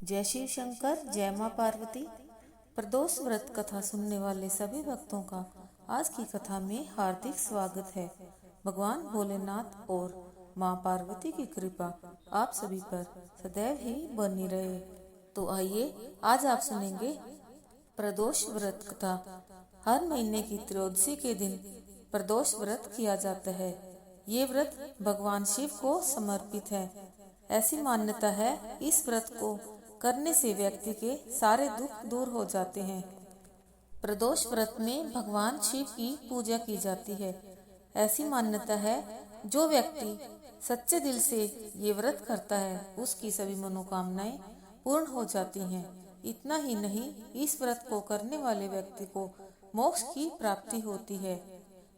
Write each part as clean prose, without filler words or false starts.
जय शिव शंकर, जय माँ पार्वती। प्रदोष व्रत कथा सुनने वाले सभी भक्तों का आज की कथा में हार्दिक स्वागत है। भगवान भोलेनाथ और माँ पार्वती की कृपा आप सभी पर सदैव ही बनी रहे। तो आइए आज आप सुनेंगे प्रदोष व्रत कथा। हर महीने की त्रयोदशी के दिन प्रदोष व्रत किया जाता है। ये व्रत भगवान शिव को समर्पित है। ऐसी मान्यता है इस व्रत को करने से व्यक्ति के सारे दुख दूर हो जाते हैं। प्रदोष व्रत में भगवान शिव की पूजा की जाती है। ऐसी मान्यता है जो व्यक्ति सच्चे दिल से ये व्रत करता है उसकी सभी मनोकामनाएं पूर्ण हो जाती हैं। इतना ही नहीं, इस व्रत को करने वाले व्यक्ति को मोक्ष की प्राप्ति होती है।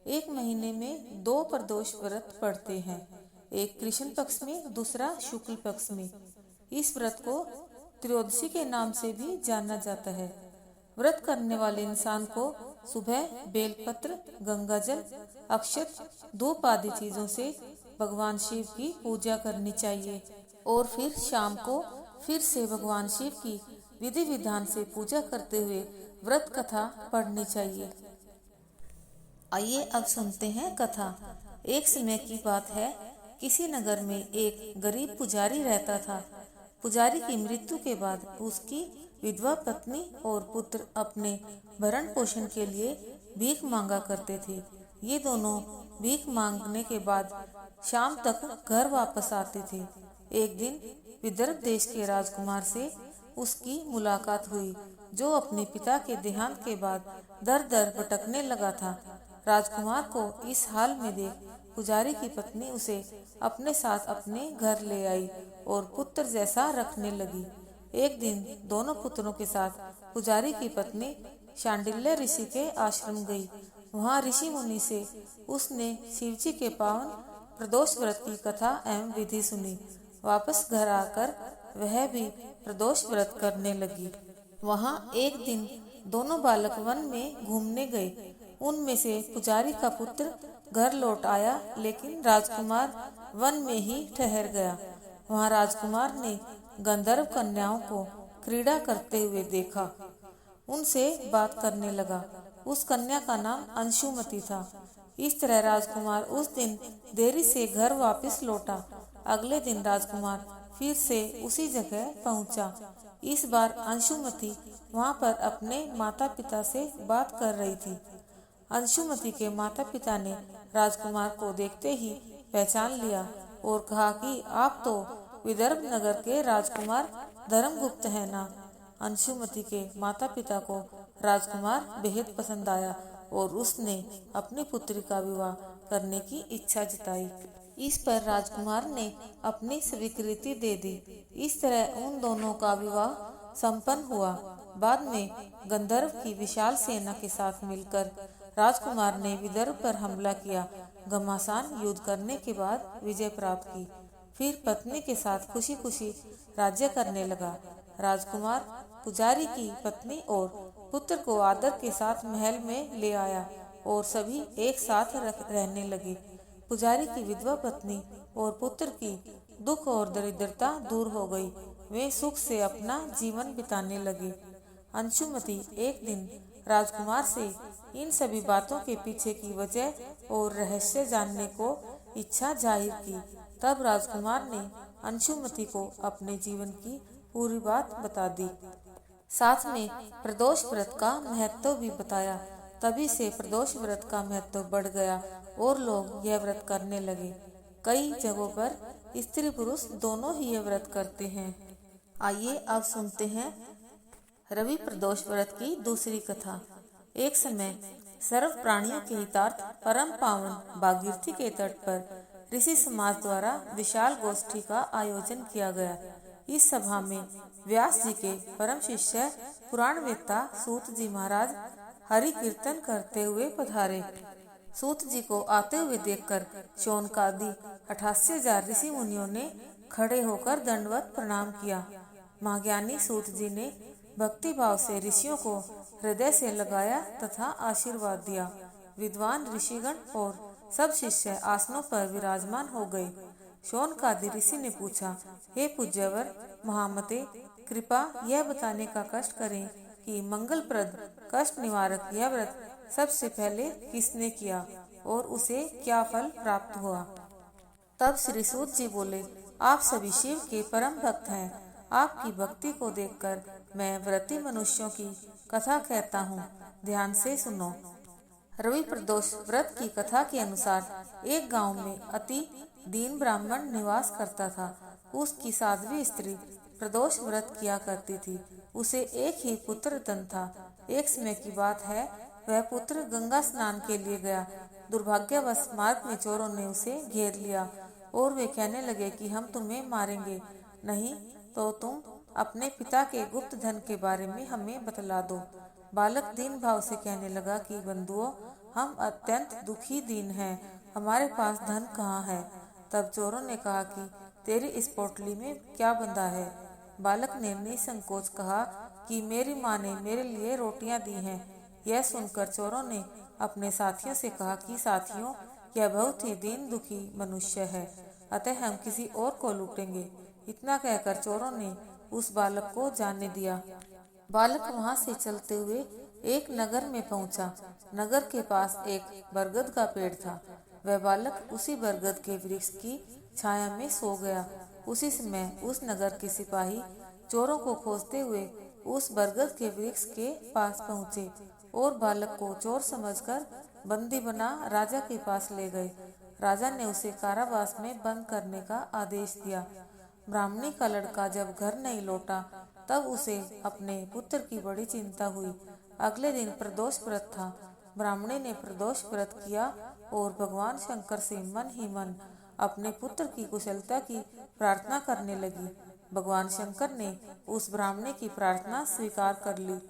एक महीने में 2 प्रदोष व्रत पड़ते हैं, एक कृष्ण पक्ष में, दूसरा शुक्ल पक्ष में। इस व्रत को त्रयोदशी के नाम से भी जाना जाता है। व्रत करने वाले इंसान को सुबह बेलपत्र, गंगाजल, अक्षत, धूप आदि चीजों से भगवान शिव की पूजा करनी चाहिए और फिर शाम को फिर से भगवान शिव की विधि विधान से पूजा करते हुए व्रत कथा पढ़नी चाहिए। आइए अब सुनते हैं कथा। एक समय की बात है, किसी नगर में एक गरीब पुजारी रहता था। पुजारी की मृत्यु के बाद उसकी विधवा पत्नी और पुत्र अपने भरण पोषण के लिए भीख मांगा करते थे। ये दोनों भीख मांगने के बाद शाम तक घर वापस आते थे। एक दिन विदर्भ देश के राजकुमार से उसकी मुलाकात हुई, जो अपने पिता के देहांत के बाद दर दर भटकने लगा था। राजकुमार को इस हाल में देख पुजारी की पत्नी उसे अपने साथ अपने घर ले आई और पुत्र जैसा रखने लगी। एक दिन दोनों पुत्रों के साथ पुजारी की पत्नी शांडिल्य ऋषि के आश्रम गई। वहाँ ऋषि मुनि से उसने शिवजी के पावन प्रदोष व्रत की कथा एवं विधि सुनी। वापस घर आकर वह भी प्रदोष व्रत करने लगी। वहाँ एक दिन दोनों बालक वन में घूमने गए। उनमें से पुजारी का पुत्र घर लौट आया, लेकिन राजकुमार वन में ही ठहर गया। वहाँ राजकुमार ने गंधर्व कन्याओं को क्रीड़ा करते हुए देखा, उनसे बात करने लगा। उस कन्या का नाम अंशुमति था। इस तरह राजकुमार उस दिन देरी से घर वापस लौटा। अगले दिन राजकुमार फिर से उसी जगह पहुंचा। इस बार अंशुमति वहां पर अपने माता पिता से बात कर रही थी। अंशुमति के माता पिता ने राजकुमार को देखते ही पहचान लिया और कहा कि आप तो विदर्भ नगर के राजकुमार धर्मगुप्त हैं ना। अंशुमति के माता पिता को राजकुमार बेहद पसंद आया और उसने अपनी पुत्री का विवाह करने की इच्छा जताई। इस पर राजकुमार ने अपनी स्वीकृति दे दी। इस तरह उन दोनों का विवाह संपन्न हुआ। बाद में गंधर्व की विशाल सेना के साथ मिलकर राजकुमार ने विदर्भ पर हमला किया। घमासान युद्ध करने के बाद विजय प्राप्त की। फिर पत्नी के साथ खुशी खुशी राज्य करने लगा। राजकुमार पुजारी की पत्नी और पुत्र को आदर के साथ महल में ले आया और सभी एक साथ रहने लगे। पुजारी की विधवा पत्नी और पुत्र की दुख और दरिद्रता दूर हो गई। वे सुख से अपना जीवन बिताने लगे। अंशुमति एक दिन राजकुमार से इन सभी बातों के पीछे की वजह और रहस्य जानने को इच्छा जाहिर की। तब राजकुमार ने अंशुमति को अपने जीवन की पूरी बात बता दी। साथ में प्रदोष व्रत का महत्व भी बताया। तभी से प्रदोष व्रत का महत्व बढ़ गया और लोग यह व्रत करने लगे। कई जगहों पर स्त्री पुरुष दोनों ही यह व्रत करते हैं। आइए अब सुनते हैं रवि प्रदोष व्रत की दूसरी कथा। एक समय सर्व प्राणियों के हितार्थ परम पावन भागीरथी के तट पर ऋषि समाज द्वारा विशाल गोष्ठी का आयोजन किया गया। इस सभा में व्यास जी के परम शिष्य पुराणवेत्ता सूत जी महाराज हरि कीर्तन करते हुए पधारे। सूत जी को आते हुए देखकर शौनकादि 88,000 ऋषि मुनियों ने खड़े होकर दंडवत प्रणाम किया। महाज्ञानी सूत जी ने भक्ति भाव से ऋषियों को हृदय से लगाया तथा आशीर्वाद दिया। विद्वान ऋषिगण और सब शिष्य आसनों पर विराजमान हो गए। शौनकादि ऋषि ने पूछा, हे पूज्यवर महामते, कृपा यह बताने का कष्ट करें कि मंगलप्रद कष्ट निवारक यह व्रत सबसे पहले किसने किया और उसे क्या फल प्राप्त हुआ। तब श्री सूत जी बोले, आप सभी शिव के परम भक्त हैं। आपकी भक्ति को देखकर मैं व्रती मनुष्यों की कथा कहता हूँ, ध्यान से सुनो। रवि प्रदोष व्रत की कथा के अनुसार एक गांव में अति दीन ब्राह्मण निवास करता था। उसकी साध्वी स्त्री प्रदोष व्रत किया करती थी। उसे एक ही पुत्र धन था। एक समय की बात है, वह पुत्र गंगा स्नान के लिए गया। दुर्भाग्यवश मार्ग में चोरों ने उसे घेर लिया और वे कहने लगे कि हम तुम्हें मारेंगे, नहीं तो तुम अपने पिता के गुप्त धन के बारे में हमें बतला दो। बालक दीन भाव से कहने लगा कि बंधुओं, हम अत्यंत दुखी दीन हैं, हमारे पास धन कहाँ है। तब चोरों ने कहा कि तेरी इस पोटली में क्या बंधा है। बालक ने निसंकोच कहा कि मेरी माँ ने मेरे लिए रोटियां दी हैं। यह सुनकर चोरों ने अपने साथियों से कहा कि साथियों, यह बहुत ही दीन दुखी मनुष्य है, अतः हम किसी और को लूटेंगे। इतना कहकर चोरों ने उस बालक को जाने दिया। बालक वहां से चलते हुए एक नगर में पहुंचा। नगर के पास एक बरगद का पेड़ था। वह बालक उसी बरगद के वृक्ष की छाया में सो गया। उसी समय उस नगर के सिपाही चोरों को खोजते हुए उस बरगद के वृक्ष के पास पहुंचे और बालक को चोर समझकर बंदी बना राजा के पास ले गए। राजा ने उसे कारावास में बंद करने का आदेश दिया। ब्राह्मणी का लड़का जब घर नहीं लौटा तब उसे अपने पुत्र की बड़ी चिंता हुई। अगले दिन प्रदोष व्रत था। ब्राह्मणी ने प्रदोष व्रत किया और भगवान शंकर से मन ही मन अपने पुत्र की कुशलता की प्रार्थना करने लगी। भगवान शंकर ने उस ब्राह्मणी की प्रार्थना स्वीकार कर ली।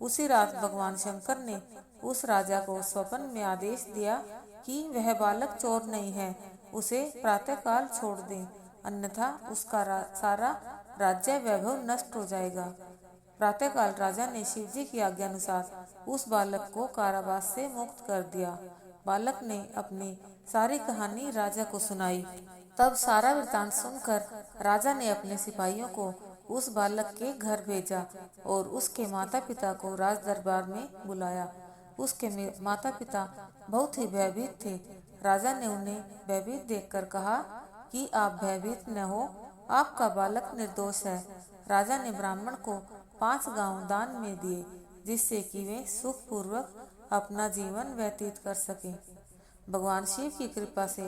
उसी रात भगवान शंकर ने उस राजा को स्वप्न में आदेश दिया कि वह बालक चोर नहीं है, उसे प्रातःकाल छोड़ दें, अन्यथा उसका सारा राज्य वैभव नष्ट हो जाएगा। प्रातःकाल राजा ने शिवजी की आज्ञा अनुसार उस बालक को कारावास से मुक्त कर दिया। बालक ने अपनी सारी कहानी राजा को सुनाई। तब सारा वृतांत सुनकर राजा ने अपने सिपाहियों को उस बालक के घर भेजा और उसके माता पिता को राज दरबार में बुलाया। उसके माता पिता बहुत ही भयभीत थे। राजा ने उन्हें भयभीत देखकर कहा कि आप भयभीत न हो, आपका बालक निर्दोष है। राजा ने ब्राह्मण को 5 गांव दान में दिए, जिससे कि वे सुख पूर्वक अपना जीवन व्यतीत कर सकें। भगवान शिव की कृपा से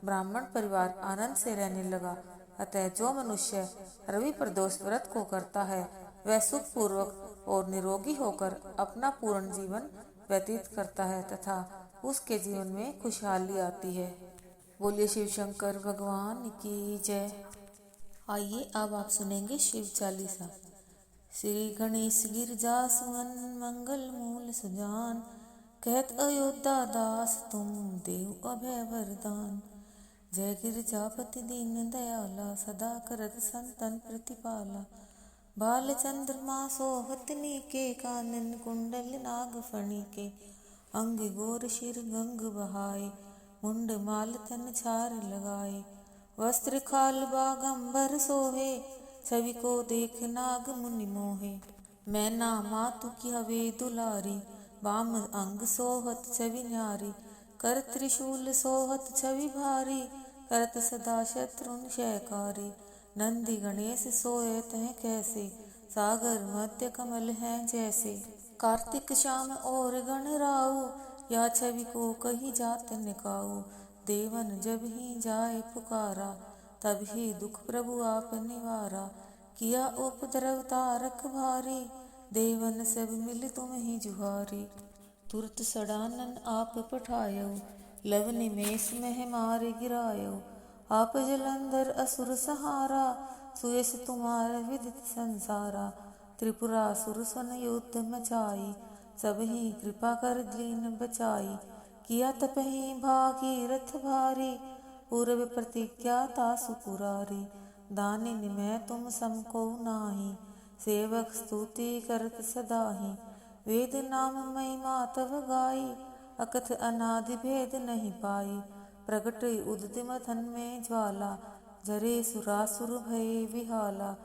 ब्राह्मण परिवार आनंद से रहने लगा। अतः जो मनुष्य रवि प्रदोष व्रत को करता है, वह सुख पूर्वक और निरोगी होकर अपना पूर्ण जीवन व्यतीत करता है तथा उसके जीवन में खुशहाली आती है। बोलिए शिव शंकर भगवान की जय। आइए अब आप सुनेंगे शिव चालीसा। श्री गणेश गिरजा सुमन मंगल मूल सुजान, कहत अयोध्या दास तुम देव अभय वरदान। जय गिरजापति दीन दयाला, सदा करत संतन प्रतिपाला। बाल चंद्रमा सोहत नीके, कानन कुंडल नाग फणी के। अंग गोर शिर गंग बहाए, मुंड माल तन छार लगाए। वस्त्र खाल बागंबर सोहे, छवि को देख नाग मुनि मोहे। मैना मातु की हवे दुलारी, बाम अंग सोहत छवि न्यारी। कर त्रिशूल सोहत छवि भारी, करत सदा शत्रुन शयकारी। नंदी गणेश सोए तह कैसे, सागर मध्य कमल हैं जैसे। कार्तिक श्याम और गण राऊ, या छवि को कही जात निकाऊ। देवन जब ही जाए पुकारा, तब ही दुख प्रभु आप निवारा। किया उपद्रव तारक भारी, देवन सब मिल तुम ही जुहारी। तुरत सडानन आप पठायो, लव निमेष मह मार गिरायो। आप जलंधर असुर सहारा, सुयस तुम्हार विदित संसारा। त्रिपुरासुर सन युद्ध मचाई, सब ही कृपा कर दीन बचाई। किया तपहि भागीरथ भारी, पूर्व प्रतिज्ञा तासु पुरारी। दानिन मैं तुम समको नाही, सेवक स्तुति करत सदाहि। वेद नाम महिमा तव गाई, अकथ अनादि भेद नहीं पाई। प्रगट उद्यम मथन में ज्वाला, जरे सुरासुर भये विहाला।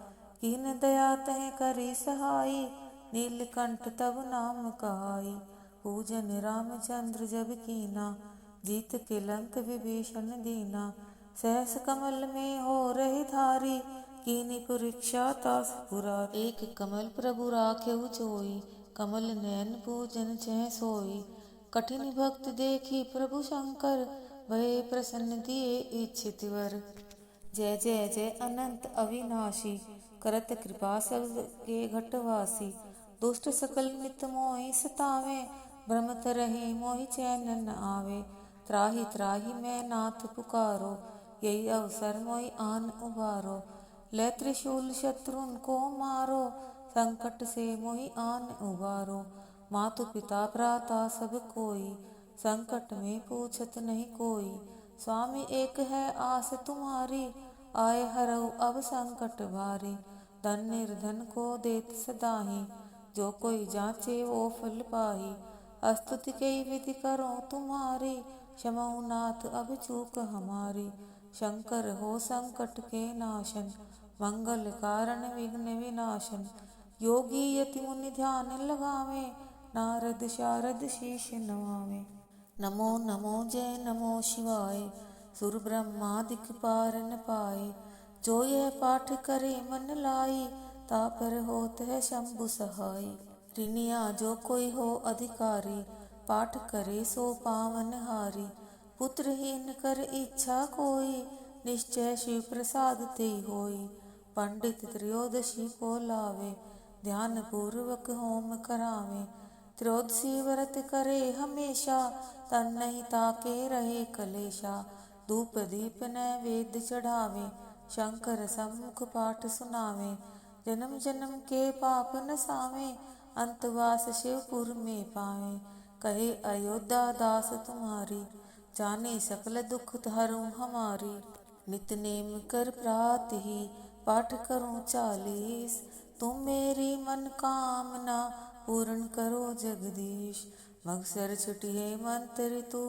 कीन दया तह करी सहाई, नीलकंठ तब नाम कहाई। पूजन रामचंद्र जब कीना, जीत के लंक विभीषण दीना। सहस कमल में हो रही धारी, कीनी परीक्षा तास पुरारी। एक कमल प्रभु राखेउ जोई, कमल नयन पूजन चह सोई। कठिन भक्त देखी प्रभु शंकर, भये प्रसन्न दिए इच्छित वर। जय जय जय अनंत अविनाशी, करत कृपा सब के घटवासी। दुष्ट सकल नित मोहि सतावे, भ्रमत रहे मोहि चैन न आवे। त्राहि त्राहि मैं नाथ पुकारो, यही अवसर मोहि आन उबारो। लै त्रिशूल शत्रुन को मारो, संकट से मोहि आन उबारो। मातु पिता भ्राता सब कोई, संकट में पूछत नहीं कोई। स्वामी एक है आस तुम्हारी, आए हरऊ अब संकट भारी। धन निर्धन को देत सदाही, जो कोई जांचे वो फल पाही। स्तुति कई विधि करो तुम्हारी, क्षमऊ नाथ अब चूक हमारी। शंकर हो संकट के नाशन, मंगल कारण विघ्न विनाशन। योगी यति मुनि ध्यान लगावे, नारद शारद शीश नवावे। नमो नमो जय नमो शिवाय, सुर ब्रह्मादिक पार न पाए। जो यह पाठ करे मन लाई, तापर होत है शंभु सहाय। ऋणिया जो कोई हो अधिकारी, पाठ करे सो पावन हारी। पुत्रहीन कर इच्छा कोई, निश्चय शिव प्रसाद ते होई। पंडित त्रयोदशी को लावे, ध्यान पूर्वक होम करावे। त्रयोदशी व्रत करे हमेशा, तन नहीं ताके रहे कलेशा। धूप दीप नैवेद्य चढ़ावे, शंकर सम्मुख पाठ सुनावे। जन्म जन्म के पाप नसावे, अंतवास शिवपुर में पावे। कहे अयोध्या दास तुम्हारी, जाने सकल दुख हरूं हमारी। नित नेम कर प्रात ही, पाठ करूं 40। तुम मेरी मन कामना, पूर्ण करो जगदीश। मगसर छुटिए मंत्र तू,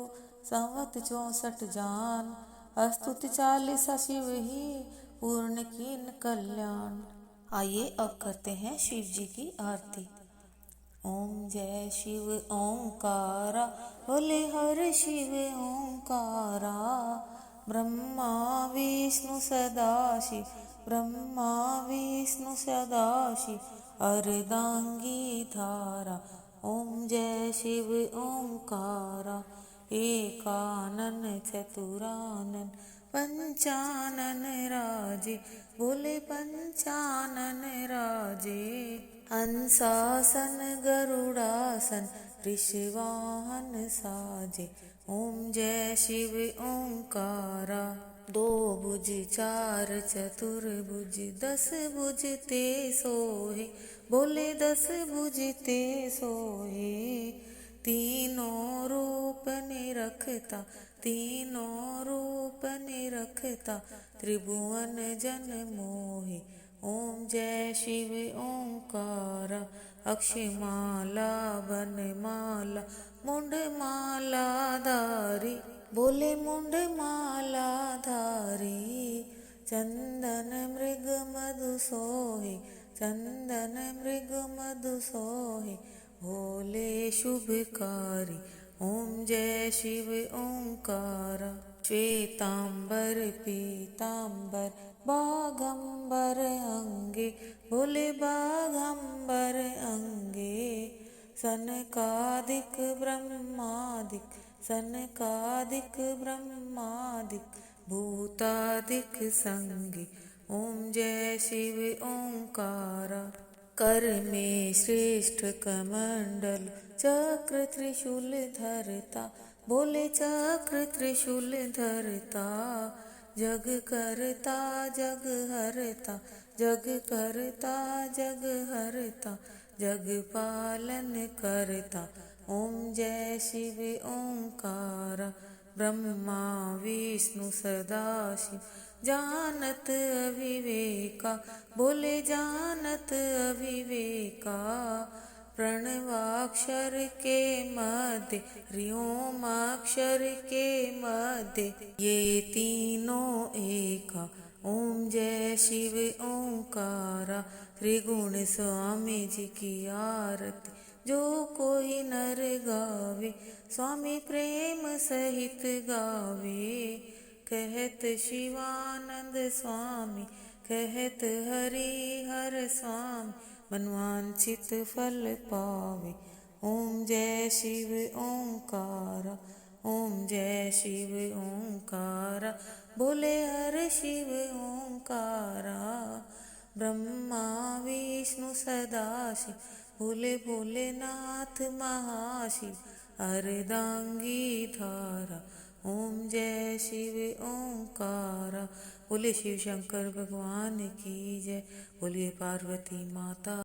संवत 64 जान। स्तुति 40 शिव ही, पूर्ण कीन कल्याण। आइए अब करते हैं शिव जी की आरती। ओम जय शिव ओंकारा, बोले हर शिव ओंकारा। ब्रह्मा विष्णु सदाशिव, ब्रह्मा विष्णु सदाशिव, अर्धांगी धारा। ओम जय शिव ओंकारा, एकानन चतुरानन पंचानन राजे। बोले पंचानन राजे। हंसासन गरुड़ासन, ऋषवाहन साजे। ओम जय शिव ओंकारा। 2 भुज 4 चतुर्भुज, 10 भुज ते सोहे। बोले 10 भुज ते सोहे। तीनों रूप निरखता, तीनों रूप निरखता, त्रिभुवन जन मोहे। ओम जय शिव ओंकारा। अक्षमाला वनमाला, मुंडमाला धारी। बोले मुंडमाला धारी। चंदन मृग मधु सोहे, चंदन मृग मधु सोहे। भोले शुभकारी। ओम जय शिव ओंकारा। श्वेतांबर पीतांबर, बाघंबर अंगे। बोले बाघंबर अंगे। सनकादिक ब्रह्मादिक, सनकादिक ब्रह्मादिक, भूतादिक संगे। ओम जय शिव ओंकारा। कर में श्रेष्ठ कमंडल, चक्र त्रिशूल धरता। बोले चक्र त्रिशूल धरता। जग करता जग हरता, जग करता जग हरता, जग पालन करता। ओम जय शिव ओंकारा। ब्रह्मा विष्णु सदाशिव, जानत अविवेका। बोले जानत अविवेका। प्रणवाक्षर के मध्य, ह्रीओमाक्षर के मध्य, ये तीनों एका। ओम जय शिव ओंकारा। श्री गुण स्वामी जी की आरती जो कोई नर गावे, स्वामी प्रेम सहित गावे। कहत शिवानंद स्वामी, कहत हरि हर स्वामी, मनवांछित फल पावे। ओम जय शिव ओंकारा, ओम जय शिव ओंकारा। बोले हर शिव ओंकारा। ब्रह्मा विष्णु सदाशिव, बोले भोलेनाथ महाशिव, अर्धांगी धारा। ओम जय शिव ओंकारा। बोले शिव शंकर भगवान की जय, बोलिए पार्वती माता।